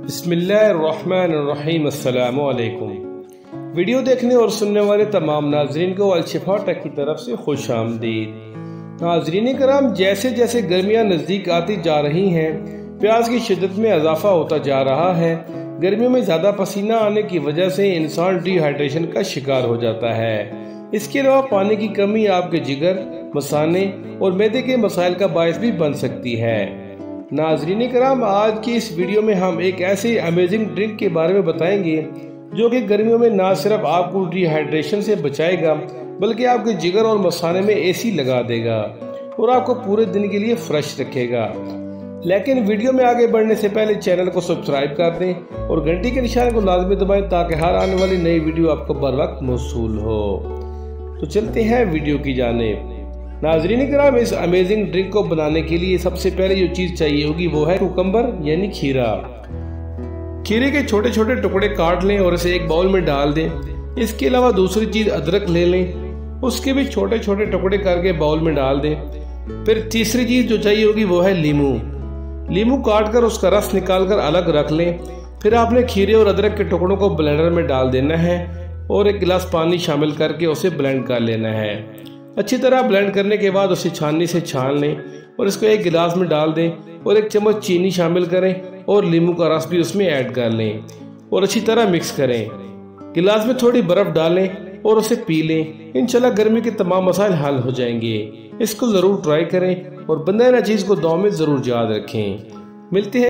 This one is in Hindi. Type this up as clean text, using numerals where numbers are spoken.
बिस्मिल्लाहिर्रहमानिर्रहीम। अस्सलामु अलैकुम। वीडियो देखने और सुनने वाले तमाम नाजरीन को अल-शिफा टेक की तरफ से खुश आमदीद। नाजरीन कराम, जैसे जैसे गर्मियाँ नज़दीक आती जा रही हैं, प्यास की शिद्दत में इजाफा होता जा रहा है। गर्मियों में ज़्यादा पसीना आने की वजह से इंसान डिहाइड्रेशन का शिकार हो जाता है। इसके अलावा पानी की कमी आपके जिगर, मसाने और मैदे के मसाइल का बायस भी बन सकती है। नाजरीन कराम, आज की इस वीडियो में हम एक ऐसे अमेजिंग ड्रिंक के बारे में बताएंगे जो कि गर्मियों में ना सिर्फ आपको डिहाइड्रेशन से बचाएगा बल्कि आपके जिगर और मसाने में एसी लगा देगा और आपको पूरे दिन के लिए फ्रेश रखेगा। लेकिन वीडियो में आगे बढ़ने से पहले चैनल को सब्सक्राइब कर दें और घंटी के निशान को लाजमी दबाएं ताकि हर आने वाली नई वीडियो आपको बर वक्त मौसूल हो। तो चलते हैं वीडियो की जानिब। नाजरीन कराम, इस अमेजिंग ड्रिंक को बनाने के लिए सबसे पहले जो चीज चाहिए होगी वो है कुकम्बर यानी खीरा। खीरे के छोटे छोटे टुकड़े काट लें और इसे एक बाउल में डाल दें। इसके अलावा दूसरी चीज अदरक ले लें, उसके भी छोटे छोटे टुकड़े करके बाउल में डाल दें। फिर तीसरी चीज जो चाहिए होगी वो है नींबू। नींबू काट कर उसका रस निकाल कर अलग रख लें। फिर आपने खीरे और अदरक के टुकड़ों को ब्लेंडर में डाल देना है और एक गिलास पानी शामिल करके उसे ब्लेंड कर लेना है। अच्छी तरह ब्लेंड करने के बाद उसे छाननी से छान लें और इसको एक गिलास में डाल दें और एक चम्मच चीनी शामिल करें और नींबू का रस भी उसमें ऐड कर लें और अच्छी तरह मिक्स करें। गिलास में थोड़ी बर्फ डालें और उसे पी लें। इंशाल्लाह गर्मी के तमाम मसाइल हल हो जाएंगे। इसको जरूर ट्राई करें और बंदे ना चीज को दुआ में जरूर याद रखें। मिलते हैं